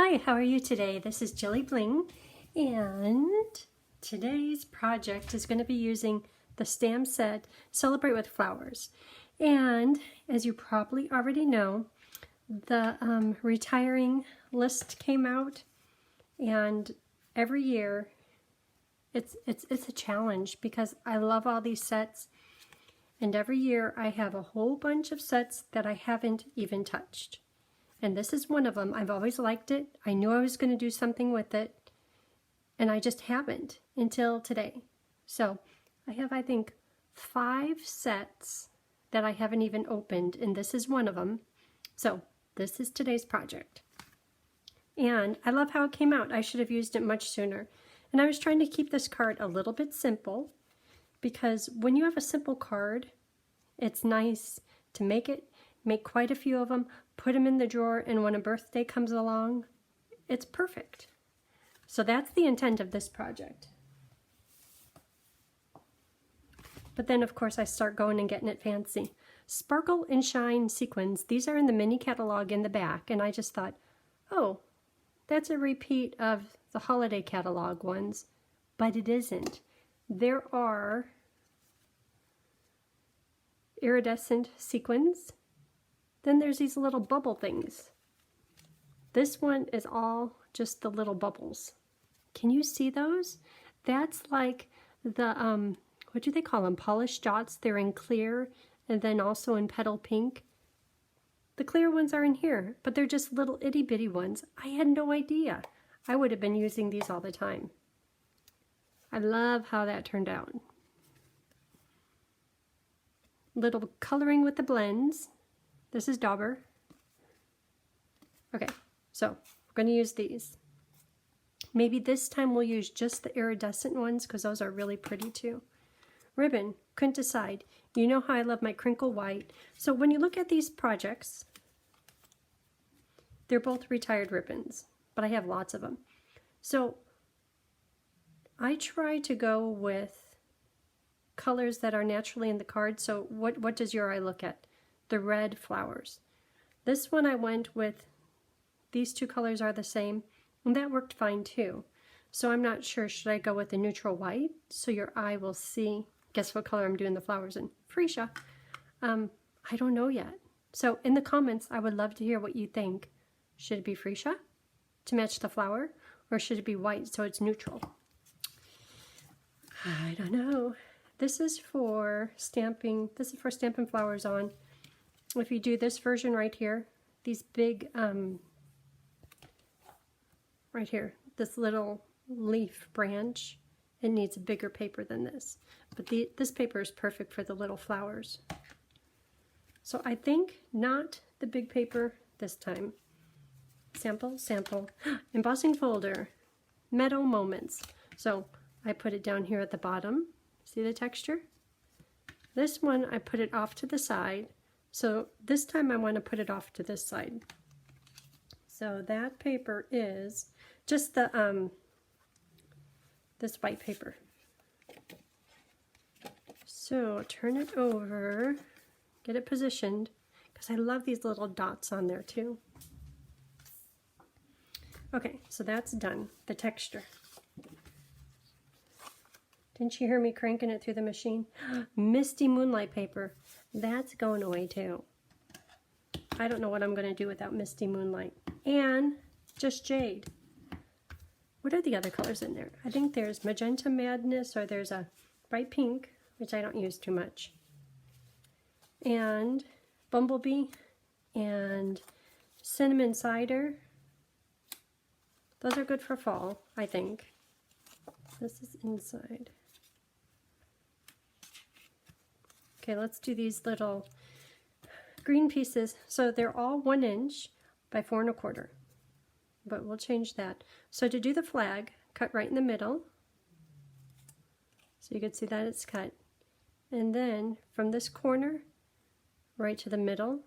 Hi, how are you today? This is Jilly Bling, and today's project is going to be using the stamp set Celebrate with Flowers. And as you probably already know, the retiring list came out, and every year it's a challenge because I love all these sets, and every year I have a whole bunch of sets that I haven't even touched. And this is one of them. I've always liked it. I knew I was going to do something with it, and I just haven't until today. So I have, I think, 5 sets that I haven't even opened, and this is one of them. So this is today's project. And I love how it came out. I should have used it much sooner. And I was trying to keep this card a little bit simple, because when you have a simple card, it's nice to make quite a few of them, put them in the drawer, and when a birthday comes along, it's perfect. So that's the intent of this project. But then, of course, I start going and getting it fancy. Sparkle and Shine sequins. These are in the mini catalog in the back, and I just thought, oh, that's a repeat of the holiday catalog ones, but it isn't. There are iridescent sequins. Then there's these little bubble things. This one is all just the little bubbles. Can you see those? That's like the, what do they call them? Polished dots. They're in clear and then also in petal pink. The clear ones are in here, but they're just little itty bitty ones. I had no idea. I would have been using these all the time. I love how that turned out. Little coloring with the blends. This is Dauber. Okay, so we're going to use these. Maybe this time we'll use just the iridescent ones because those are really pretty too. Ribbon, couldn't decide. You know how I love my crinkle white. So when you look at these projects, they're both retired ribbons, but I have lots of them. So I try to go with colors that are naturally in the card. So what does your eye look at? The red flowers. This one I went with, these two colors are the same, and that worked fine too. So I'm not sure, should I go with the neutral white so your eye will see? Guess what color I'm doing the flowers in? Freesia. I don't know yet. So in the comments, I would love to hear what you think. Should it be freesia to match the flower, or should it be white so it's neutral? I don't know. This is for stamping. This is for stamping flowers on. If you do this version right here, these big, right here, this little leaf branch, it needs a bigger paper than this. But this paper is perfect for the little flowers. So I think not the big paper this time. Sample, sample. Embossing folder, Meadow Moments. So I put it down here at the bottom. See the texture? This one, I put it off to the side. So this time I want to put it off to this side. So that paper is just the this white paper. So turn it over, get it positioned, because I love these little dots on there too. Okay, so that's done. The texture. Didn't you hear me cranking it through the machine? Misty Moonlight paper. That's going away too. I don't know what I'm going to do without Misty Moonlight. And just Jade. What are the other colors in there? I think there's Magenta Madness, or there's a bright pink, which I don't use too much. And Bumblebee and Cinnamon Cider. Those are good for fall, I think. This is inside. Okay, let's do these little green pieces. So they're all 1 inch by 4 1/4, but we'll change that. So to do the flag, cut right in the middle. So you can see that it's cut. And then from this corner, right to the middle.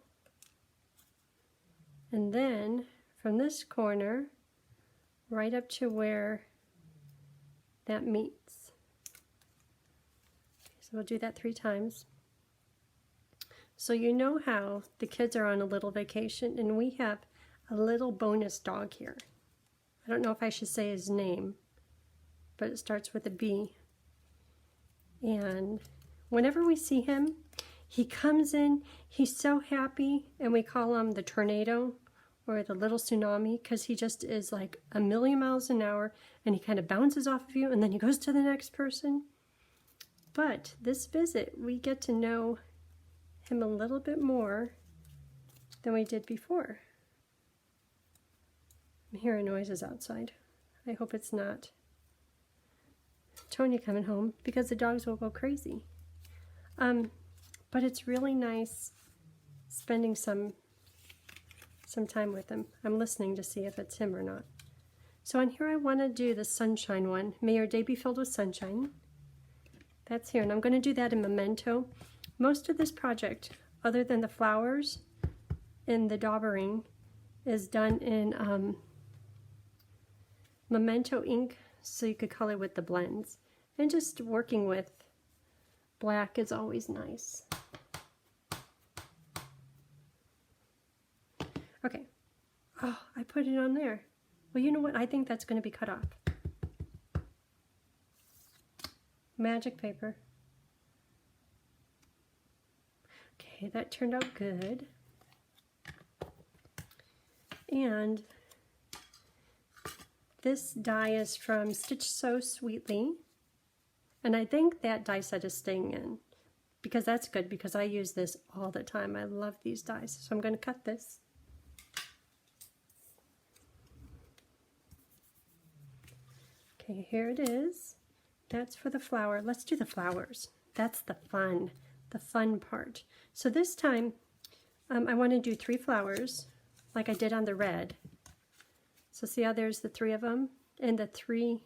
And then from this corner, right up to where that meets. So we'll do that 3 times. So you know how the kids are on a little vacation, and we have a little bonus dog here. don't know if I should say his name, but it starts with a B. And whenever we see him, he comes in, he's so happy, and we call him the tornado or the little tsunami because he just is like a million miles an hour, and he kind of bounces off of you and then he goes to the next person. But this visit, we get to know him a little bit more than we did before. I'm hearing noises outside. I hope it's not Tony coming home because the dogs will go crazy. But it's really nice spending some time with him. I'm listening to see if it's him or not. So on here I want to do the sunshine one. May your day be filled with sunshine. That's here, and I'm going to do that in Memento. Most of this project, other than the flowers and the daubering, is done in Memento ink, so you could color with the blends. And just working with black is always nice. Okay. Oh, I put it on there. Well, you know what? I think that's going to be cut off. Magic paper. Okay, that turned out good. And this die is from Stitch So Sweetly. And I think that die set is staying in because that's good because I use this all the time. I love these dies. So I'm going to cut this. Okay, here it is. That's for the flower. Let's do the flowers. That's the fun part. So this time I want to do 3 flowers like I did on the red. So see how there's the 3 of them and the 3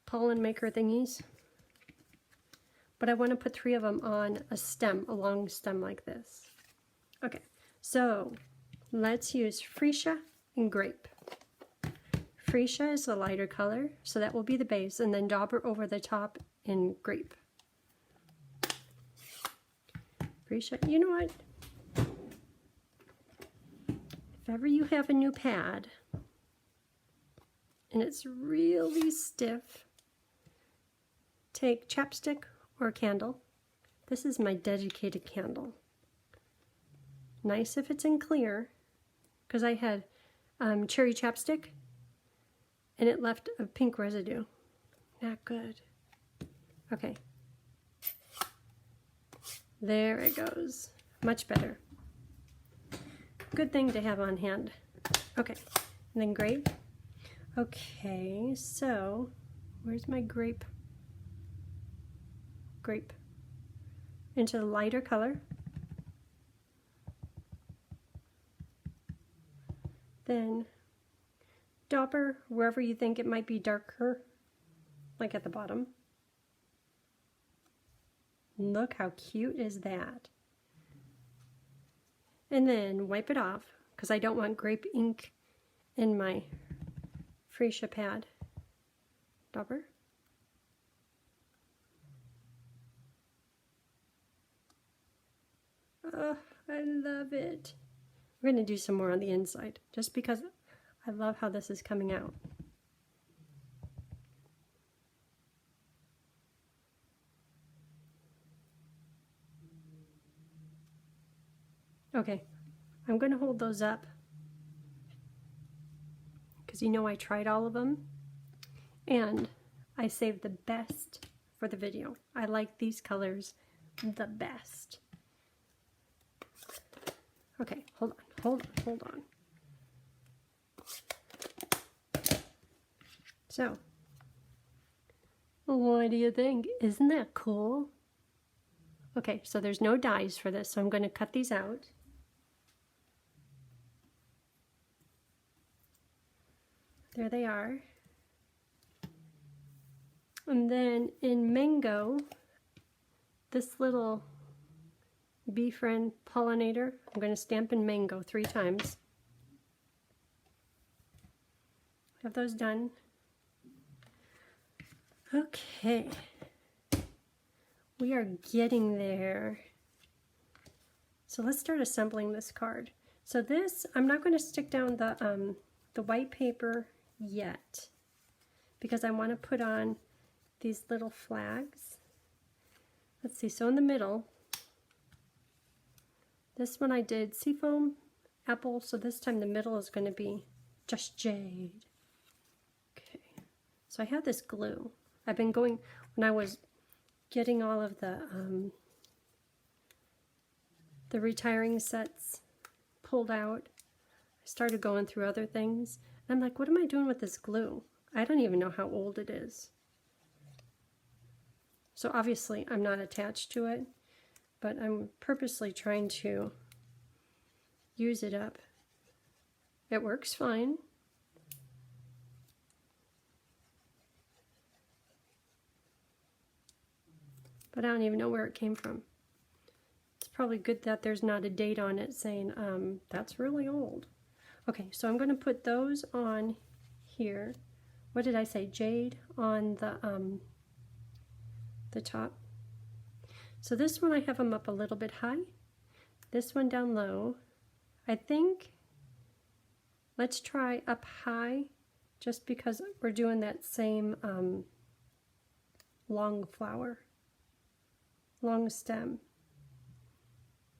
pollen maker thingies? But I want to put 3 of them on a stem, a long stem like this. Okay, so let's use Freesia and Grape. Freesia is the lighter color, so that will be the base, and then dauber over the top in Grape. Freesia, you know what? If ever you have a new pad and it's really stiff, take chapstick or a candle. This is my dedicated candle. Nice if it's in clear, because I had cherry chapstick and it left a pink residue. Not good. Okay. There it goes. Much better. Good thing to have on hand. Okay, and then Grape. Okay, so where's my Grape? Grape. Into the lighter color. Then dauber wherever you think it might be darker, like at the bottom. Look how cute is that. And then wipe it off, because I don't want grape ink in my Freesia pad. Dauber. Oh, I love it. We're going to do some more on the inside, just because I love how this is coming out. Okay, I'm going to hold those up because you know I tried all of them and I saved the best for the video. I like these colors the best. Okay, hold on. So, what do you think? Isn't that cool? Okay, so there's no dies for this, so I'm going to cut these out. There they are. And then in Mango, this little bee friend pollinator, I'm going to stamp in Mango 3 times. Have those done. Okay. We are getting there. So let's start assembling this card. So this, I'm not going to stick down the the white paper yet because I want to put on these little flags. Let's see, so in the middle, this one I did seafoam, apple, so this time the middle is going to be just jade. Okay, so I have this glue. I've been going, when I was getting all of the retiring sets pulled out, I started going through other things. And I'm like, what am I doing with this glue? I don't even know how old it is. So obviously I'm not attached to it, but I'm purposely trying to use it up. It works fine. But I don't even know where it came from. It's probably good that there's not a date on it saying, that's really old. Okay, so I'm going to put those on here. What did I say? Jade on the top. So this one I have them up a little bit high. This one down low. I think let's try up high just because we're doing that same long flower, long stem.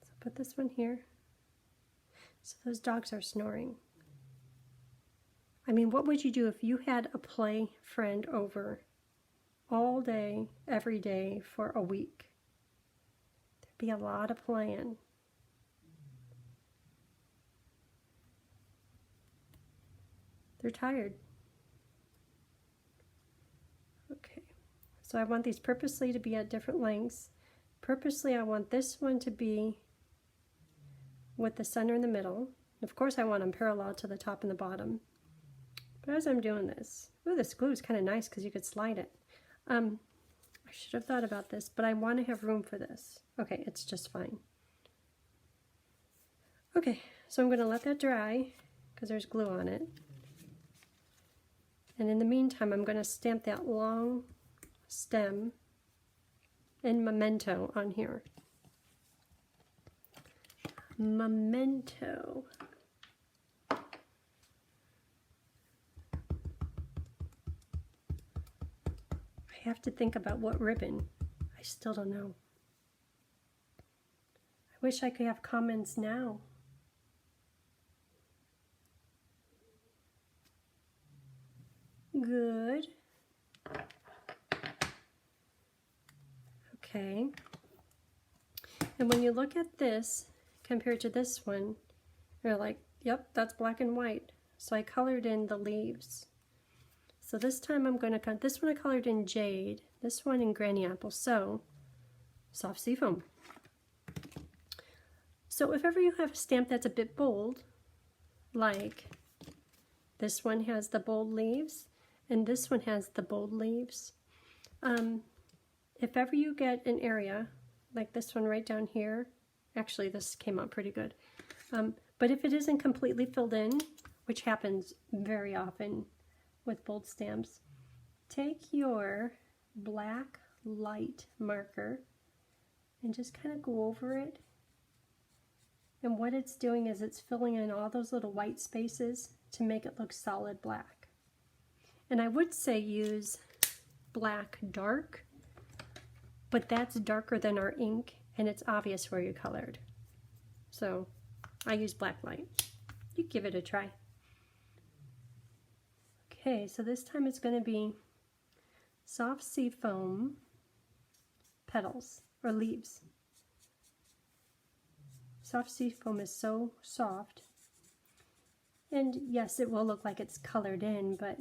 So put this one here. So those dogs are snoring. I mean, what would you do if you had a play friend over all day, every day for a week? There'd be a lot of playing. They're tired. Okay, so I want these purposely to be at different lengths. Purposely, I want this one to be with the center in the middle. Of course, I want them parallel to the top and the bottom. But as I'm doing this, ooh, this glue is kind of nice because you could slide it. I should have thought about this, but I want to have room for this. Okay, it's just fine. Okay, so I'm going to let that dry because there's glue on it. And in the meantime, I'm going to stamp that long stem in Memento on here. Memento. I have to think about what ribbon. I still don't know. I wish I could have comments now. Good. Okay. And when you look at this compared to this one, you're like, yep, that's black and white. So I colored in the leaves. So this time I'm going to cut, this one I colored in jade, this one in granny apple, so soft seafoam. So if ever you have a stamp that's a bit bold, like this one has the bold leaves, and this one has the bold leaves, if ever you get an area, like this one right down here, actually this came out pretty good, but if it isn't completely filled in, which happens very often with bold stamps, take your black light marker and just kind of go over it. And what it's doing is it's filling in all those little white spaces to make it look solid black. And I would say use black dark, but that's darker than our ink and it's obvious where you colored. So I use black light. You give it a try. Okay, so this time it's going to be soft seafoam petals or leaves. Soft seafoam is so soft. And yes, it will look like it's colored in, but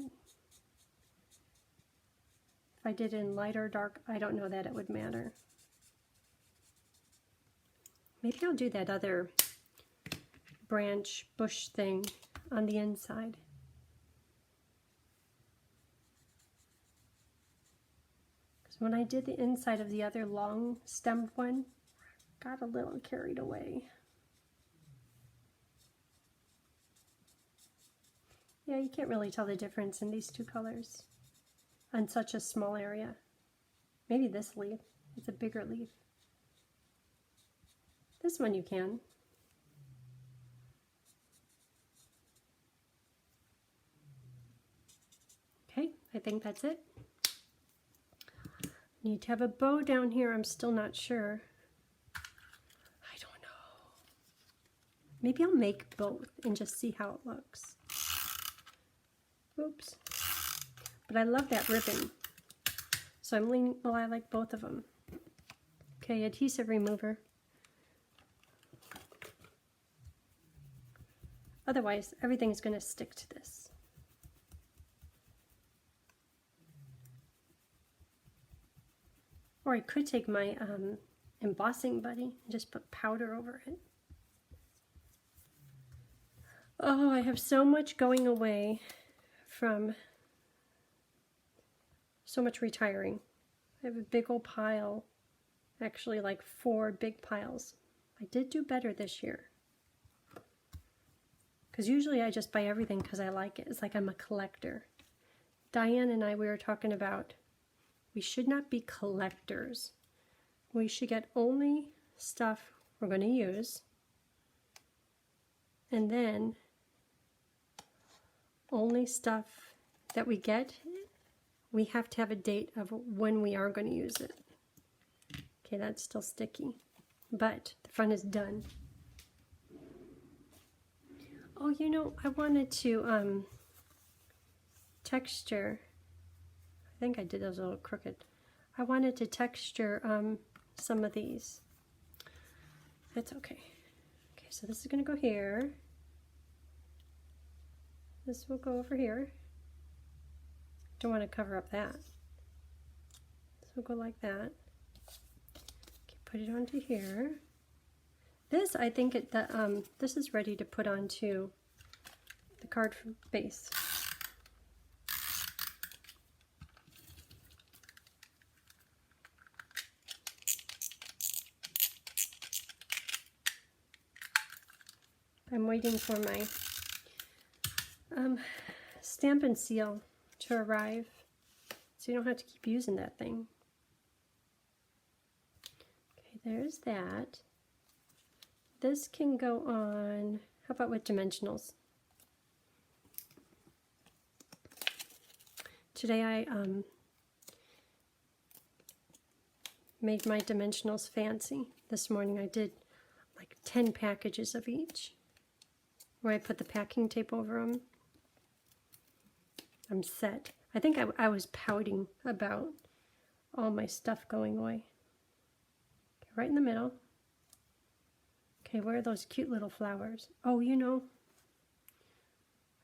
if I did it in light or dark, I don't know that it would matter. Maybe I'll do that other branch bush thing on the inside. Because when I did the inside of the other long stemmed one, I got a little carried away. Yeah, you can't really tell the difference in these two colors on such a small area. Maybe this leaf, it's a bigger leaf. This one you can. Okay, I think that's it. Need to have a bow down here. I'm still not sure. I don't know. Maybe I'll make both and just see how it looks. Oops. But I love that ribbon. So I'm leaning, well, I like both of them. Okay, adhesive remover. Otherwise, everything's going to stick to this. Or I could take my embossing buddy and just put powder over it. Oh, I have so much going away from so much retiring. I have a big old pile, actually like 4 big piles. I did do better this year. Because usually I just buy everything because I like it. It's like I'm a collector. Diane and I, we were talking about we should not be collectors. We should get only stuff we're going to use. And then only stuff that we get, we have to have a date of when we are going to use it. Okay, that's still sticky. But the front is done. Oh, you know, I wanted to texture. I think I did those a little crooked. I wanted to texture some of these. That's okay. Okay, so this is going to go here. This will go over here. Don't want to cover up that. This will go like that. Okay, put it onto here. This, I think this is ready to put onto the card base. I'm waiting for my stamp and seal to arrive, so you don't have to keep using that thing. Okay, there's that. This can go on, how about with dimensionals? Today I made my dimensionals fancy. This morning I did like 10 packages of each, where I put the packing tape over them. I'm set. I think I was pouting about all my stuff going away. Okay, right in the middle. Okay, where are those cute little flowers? Oh, you know,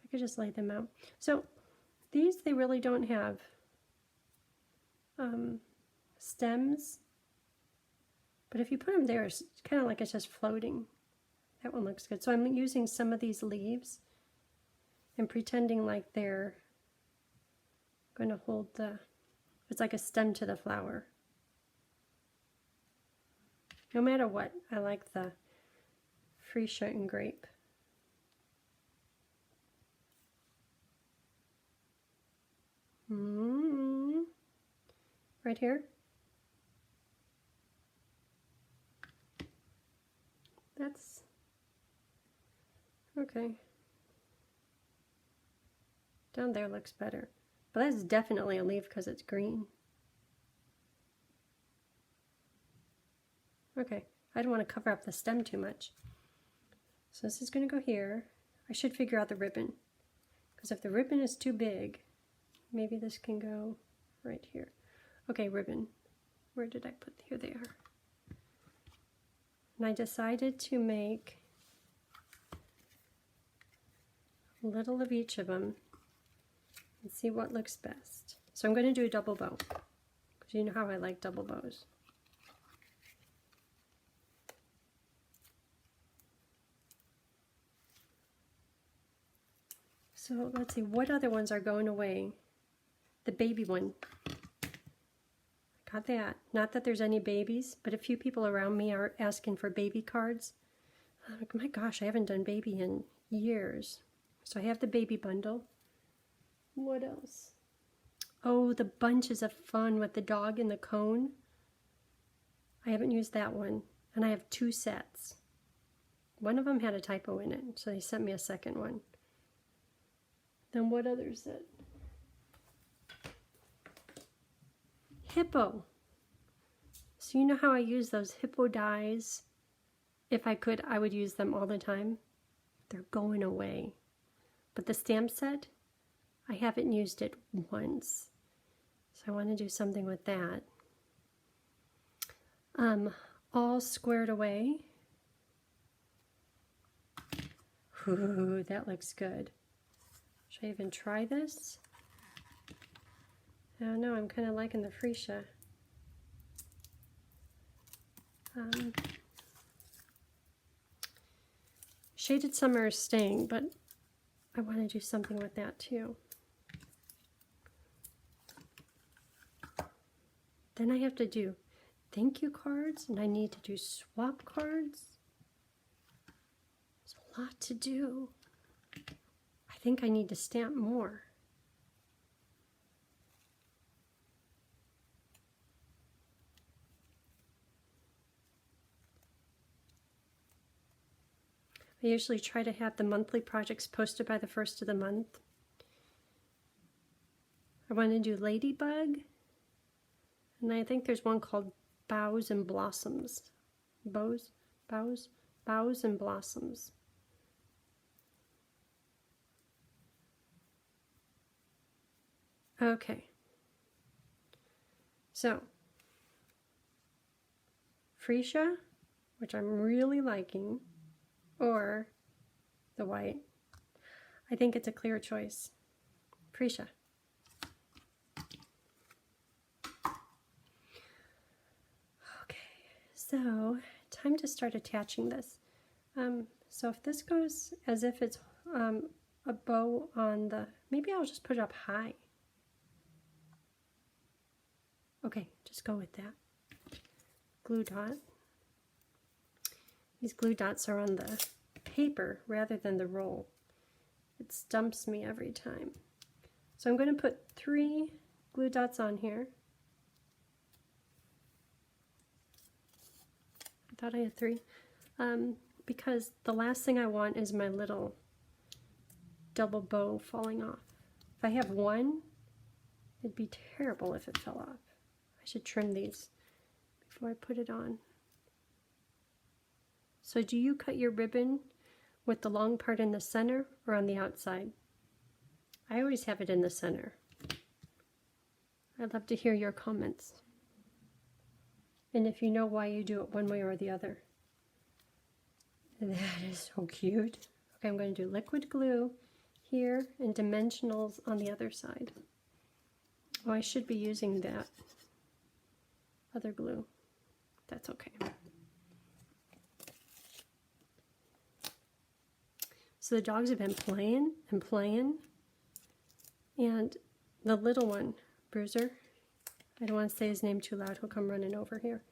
I could just lay them out. So these, they really don't have stems, but if you put them there, it's kind of like it's just floating. That one looks good. So I'm using some of these leaves and pretending like they're going to hold it's like a stem to the flower. No matter what, I like the freesia and grape. Right here. That's okay. Down there looks better. But that's definitely a leaf because it's green. Okay, I don't want to cover up the stem too much. So this is going to go here. I should figure out the ribbon, because if the ribbon is too big, maybe this can go right here. Okay, ribbon. Where did I put? Here they are. And I decided to make a little of each of them and see what looks best. So I'm going to do a double bow, because you know how I like double bows. So let's see, what other ones are going away? The baby one. Got that. Not that there's any babies, but a few people around me are asking for baby cards. I'm like, my gosh, I haven't done baby in years. So I have the baby bundle. What else? Oh, the bunches of fun with the dog and the cone. I haven't used that one. And I have 2 sets. One of them had a typo in it, so they sent me a second one. Then what other set? hippo. So you know how I use those hippo dies? If I could, I would use them all the time. They're going away. But the stamp set, I haven't used it once. So I want to do something with that. All squared away. Ooh, that looks good. Should I even try this? I don't know, I'm kind of liking the freesia. Shaded Summer is staying, but I want to do something with that too. Then I have to do thank you cards, and I need to do swap cards. There's a lot to do. I think I need to stamp more. I usually try to have the monthly projects posted by the 1st of the month. I want to do Ladybug, and I think there's one called Boughs and Blossoms. Boughs and Blossoms. Okay. So, freesia, which I'm really liking, or the white. I think it's a clear choice. Freesia. Okay, so time to start attaching this. So if this goes as if it's a bow on the, maybe I'll just put it up high. Okay, just go with that. Glue dot. These glue dots are on the paper rather than the roll. It stumps me every time. So I'm going to put 3 glue dots on here. I thought I had 3. Because the last thing I want is my little double bow falling off. If I have 1, it'd be terrible if it fell off. I should trim these before I put it on. So do you cut your ribbon with the long part in the center or on the outside? I always have it in the center. I'd love to hear your comments. And if you know why you do it one way or the other. That is so cute. Okay, I'm going to do liquid glue here and dimensionals on the other side. Oh, I should be using that other glue. That's okay. So the dogs have been playing and playing, and the little one, Bruiser, I don't want to say his name too loud, he'll come running over here.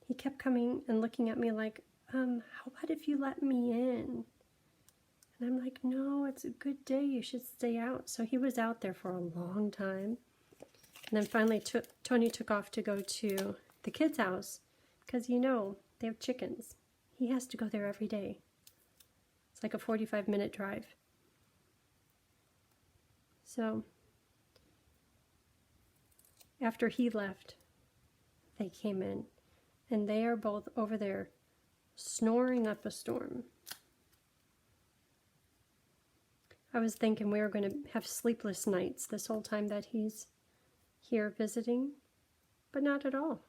He kept coming and looking at me like, how about if you let me in? And I'm like, no, it's a good day, you should stay out. So he was out there for a long time. And then finally Tony took off to go to the kids' house because, you know, they have chickens. He has to go there every day. It's like a 45-minute drive. So after he left, they came in, and they are both over there snoring up a storm. I was thinking we were going to have sleepless nights this whole time that he's here visiting, but not at all.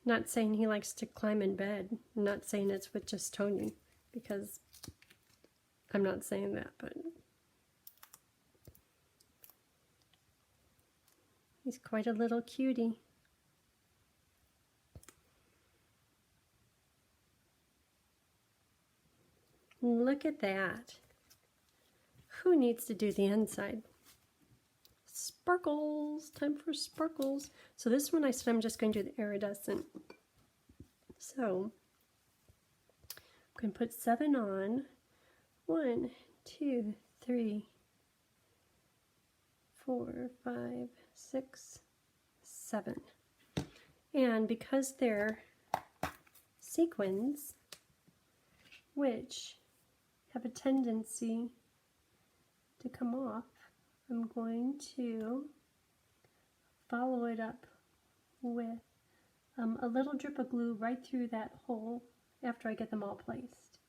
Not saying he likes to climb in bed. I'm not saying it's with just Tony, because I'm not saying that, but he's quite a little cutie. Look at that. Who needs to do the inside? Sparkles! Time for sparkles. So this one I said I'm just going to do the iridescent. So I'm going to put 7 on. 1, 2, 3, 4, 5, 6, 7. And because they're sequins, which have a tendency to come off, I'm going to follow it up with a little drip of glue right through that hole after I get them all placed.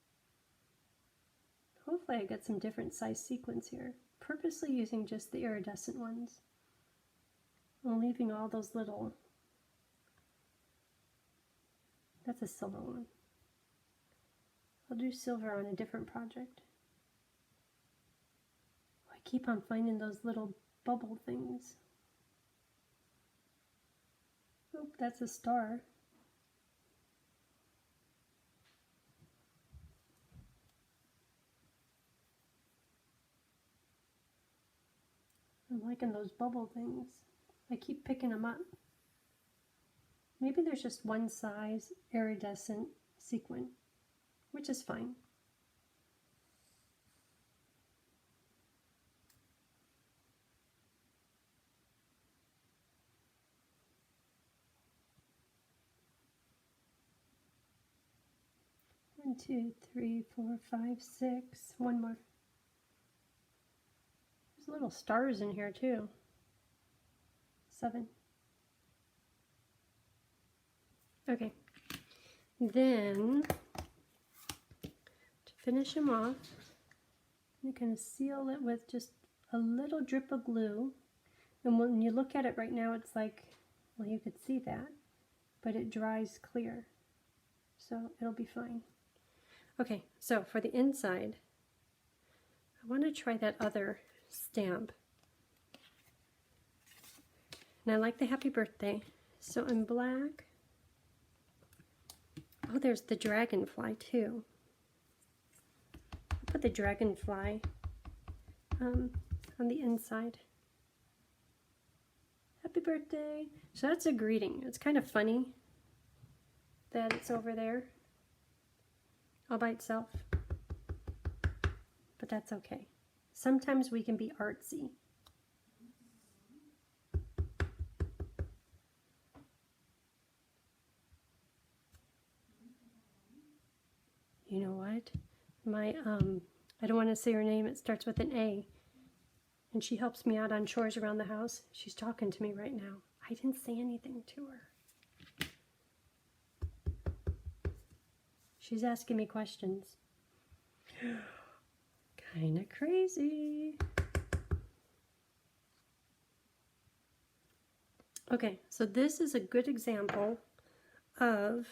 Hopefully I get some different size sequins here, purposely using just the iridescent ones. I'm leaving all those little, that's a silver one. I'll do silver on a different project. I keep on finding those little bubble things. Oh, that's a star. I'm liking those bubble things. I keep picking them up. Maybe there's just one size iridescent sequin, which is fine. One, two, three, four, five, six. One more. There's little stars in here too. 7. Okay. Then, to finish them off, I'm going to seal it with just a little drip of glue. And when you look at it right now, it's like, well, you could see that, but it dries clear. So it'll be fine. Okay, so for the inside, I want to try that other stamp. And I like the happy birthday. So in black, oh, there's the dragonfly too. I'll put the dragonfly on the inside. Happy birthday. So that's a greeting. It's kind of funny that it's over there all by itself, but that's okay. Sometimes we can be artsy. You know what? My, I don't want to say her name, it starts with an A, and she helps me out on chores around the house. She's talking to me right now. I didn't say anything to her. She's asking me questions. Kind of crazy. Okay, so this is a good example of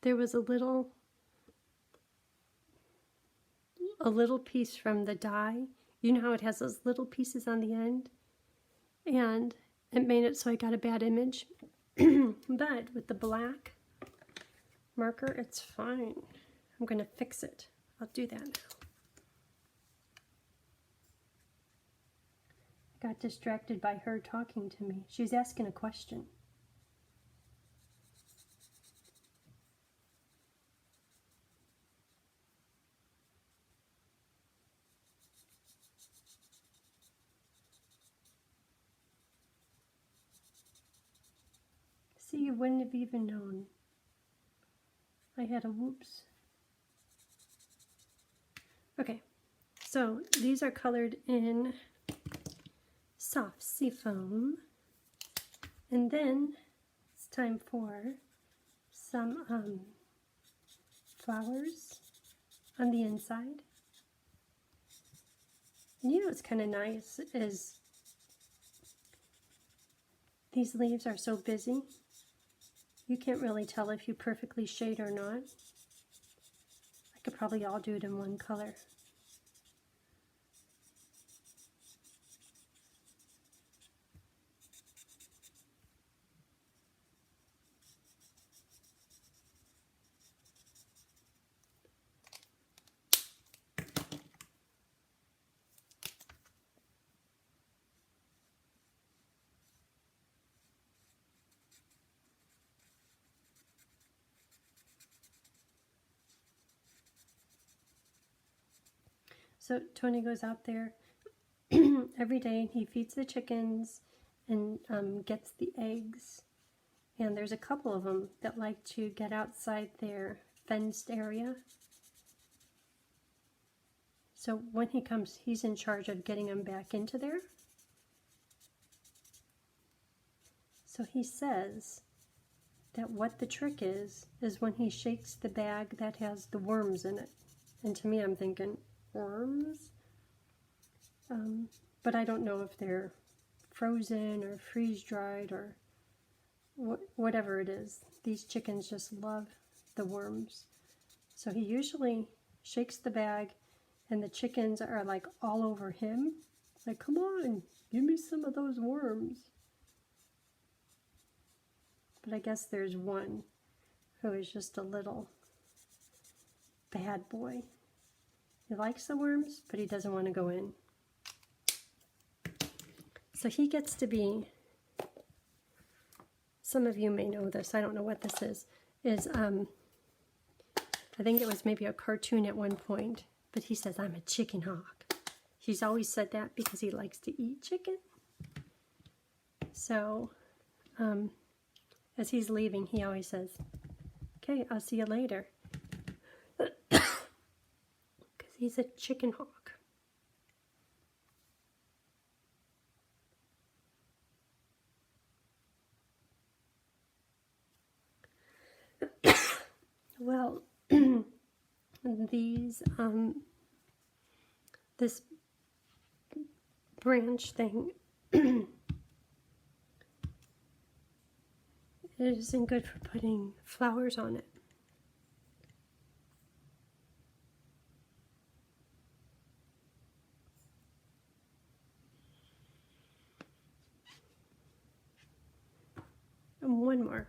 there was a little piece from the die. You know how it has those little pieces on the end? And it made it so I got a bad image. But with the black marker, it's fine. I'm going to fix it. I'll do that now. I got distracted by her talking to me. She was asking a question. See, you wouldn't have even known. I had a whoops. Okay, so these are colored in soft seafoam. And then it's time for some flowers on the inside. And you know what's kind of nice is these leaves are so busy. You can't really tell if you perfectly shade or not. I could probably all do it in one color. So Tony goes out there every day. He feeds the chickens and gets the eggs. And there's a couple of them that like to get outside their fenced area. So when he comes, he's in charge of getting them back into there. So he says that what the trick is when he shakes the bag that has the worms in it. And to me, I'm thinking, worms? But I don't know if they're frozen or freeze-dried or whatever it is. These chickens just love the worms. So he usually shakes the bag and the chickens are like all over him. Like, come on, give me some of those worms. But I guess there's one who is just a little bad boy. He likes the worms, but he doesn't want to go in. So he gets to be, some of you may know this, I don't know what this is I think it was maybe a cartoon at one point, but he says, I'm a chicken hawk. He's always said that because he likes to eat chicken. So, as he's leaving, he always says, okay, I'll see you later. Because he's a chicken hawk. Well, this branch thing it isn't good for putting flowers on it. And one more.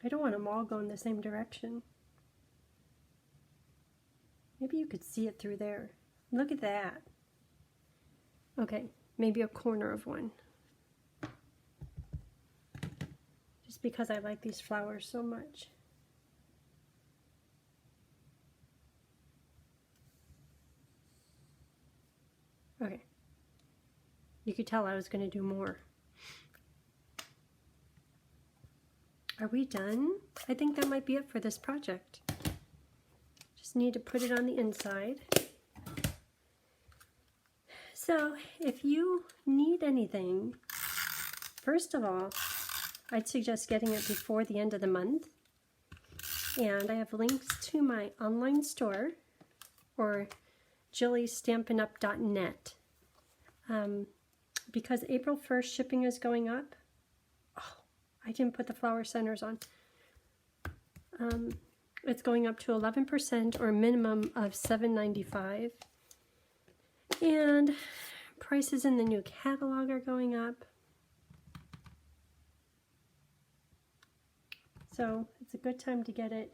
I don't want them all going the same direction. Maybe you could see it through there. Look at that. Okay, maybe a corner of one. Just because I like these flowers so much. Okay. You could tell I was going to do more. Are we done? I think that might be it for this project. Just need to put it on the inside. So if you need anything, first of all, I'd suggest getting it before the end of the month. And I have links to my online store or jillystampin'up.net. Because April 1st shipping is going up. I didn't put the flower centers on. It's going up to 11% or a minimum of $7.95. And prices in the new catalog are going up. So it's a good time to get it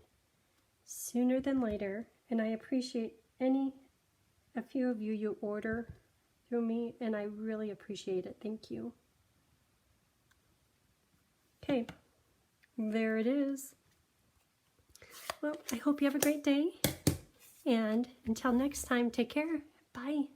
sooner than later. And I appreciate a few of you order through me, and I really appreciate it. Thank you. Okay, there it is. Well, I hope you have a great day, and until next time, take care. Bye.